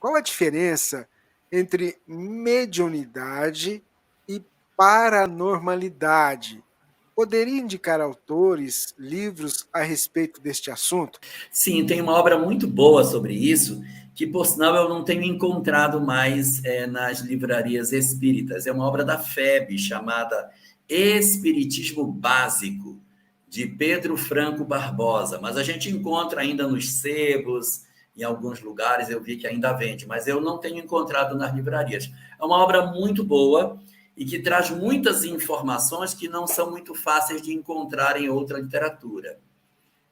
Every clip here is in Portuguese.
qual a diferença entre mediunidade e paranormalidade? Poderia indicar autores, livros a respeito deste assunto? Sim, tem uma obra muito boa sobre isso, que por sinal eu não tenho encontrado mais nas livrarias espíritas. É uma obra da FEB chamada Espiritismo Básico, de Pedro Franco Barbosa, mas a gente encontra ainda nos sebos, em alguns lugares eu vi que ainda vende, mas eu não tenho encontrado nas livrarias. É uma obra muito boa e que traz muitas informações que não são muito fáceis de encontrar em outra literatura.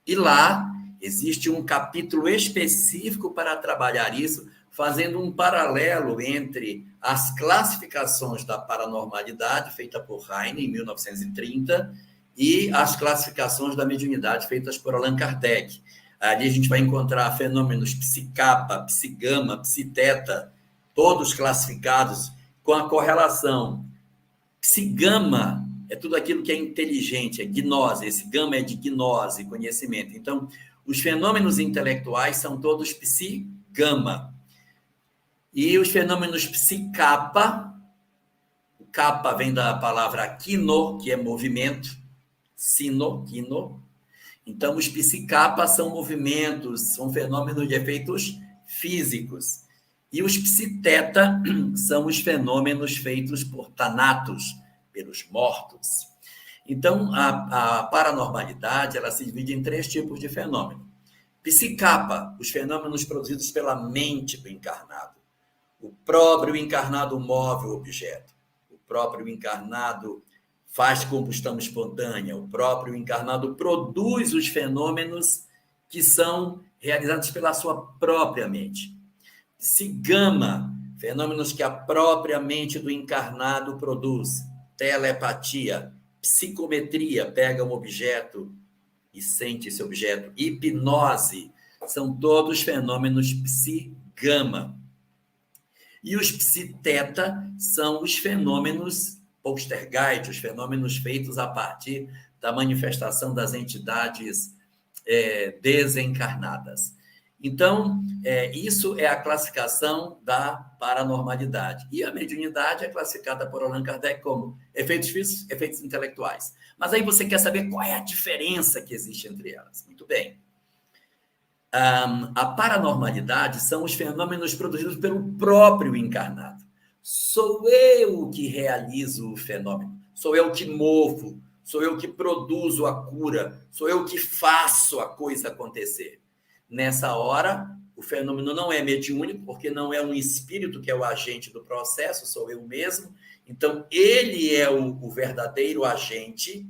E lá existe um capítulo específico para trabalhar isso, fazendo um paralelo entre as classificações da paranormalidade, feita por Heine em 1930, e as classificações da mediunidade, feitas por Allan Kardec. Ali a gente vai encontrar fenômenos psicapa, psigama, psiteta, todos classificados com a correlação. Psigama é tudo aquilo que é inteligente, é gnose. Esse gama é de gnose, conhecimento. Então, os fenômenos intelectuais são todos psigama. E os fenômenos psicapa, o capa vem da palavra kino, que é movimento, sino, kino. Então, os psicapas são movimentos, são fenômenos de efeitos físicos. E os psiteta são os fenômenos feitos por thanatos, pelos mortos. Então, a paranormalidade ela se divide em 3 tipos de fenômeno. Psicapa, os fenômenos produzidos pela mente do encarnado. O próprio encarnado move o objeto. O próprio encarnado faz combustão espontânea. O próprio encarnado produz os fenômenos que são realizados pela sua própria mente. Psigama, fenômenos que a própria mente do encarnado produz. Telepatia, psicometria, pega um objeto e sente esse objeto. Hipnose, são todos fenômenos psigama. E os psiteta são os fenômenos poltergeist, os fenômenos feitos a partir da manifestação das entidades desencarnadas. Então, isso é a classificação da paranormalidade. E a mediunidade é classificada por Allan Kardec como efeitos físicos, efeitos intelectuais. Mas aí você quer saber qual é a diferença que existe entre elas. Muito bem. A paranormalidade são os fenômenos produzidos pelo próprio encarnado. Sou eu que realizo o fenômeno, sou eu que movo, sou eu que produzo a cura, sou eu que faço a coisa acontecer. Nessa hora, o fenômeno não é mediúnico, porque não é um espírito que é o agente do processo, sou eu mesmo. Então, ele é o verdadeiro agente,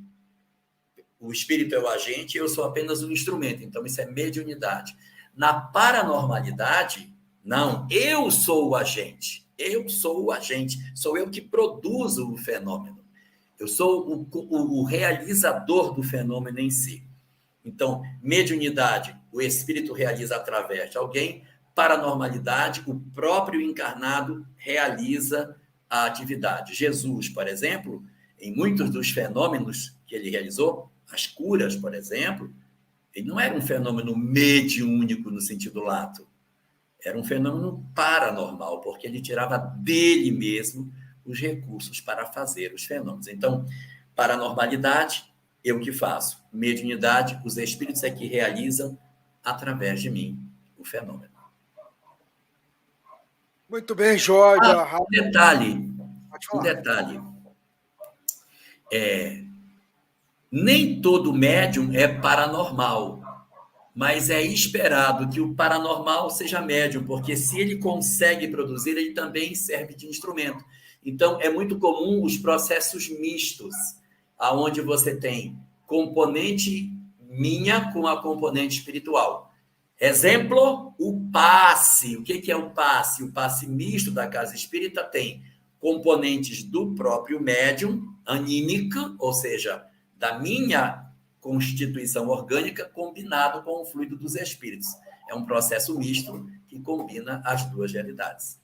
o espírito é o agente, eu sou apenas um instrumento. Então, isso é mediunidade. Na paranormalidade, não, eu sou o agente. Eu sou o agente, sou eu que produzo o fenômeno. Eu sou o realizador do fenômeno em si. Então, mediunidade, o espírito realiza através de alguém. Paranormalidade, o próprio encarnado realiza a atividade. Jesus, por exemplo, em muitos dos fenômenos que ele realizou, as curas, por exemplo, ele não era um fenômeno mediúnico no sentido lato. Era um fenômeno paranormal, porque ele tirava dele mesmo os recursos para fazer os fenômenos. Então, paranormalidade, eu que faço. Mediunidade, os espíritos é que realizam através de mim o fenômeno. Muito bem, Jorge. Um detalhe, Pode um falar. detalhe. Nem todo médium é paranormal, mas é esperado que o paranormal seja médium, porque se ele consegue produzir, ele também serve de instrumento. Então, é muito comum os processos mistos, aonde você tem componente minha com a componente espiritual. Exemplo, o passe. O que é o passe? O passe misto da casa espírita tem componentes do próprio médium, anímica, ou seja, da minha constituição orgânica, combinado com o fluido dos espíritos. É um processo misto que combina as duas realidades.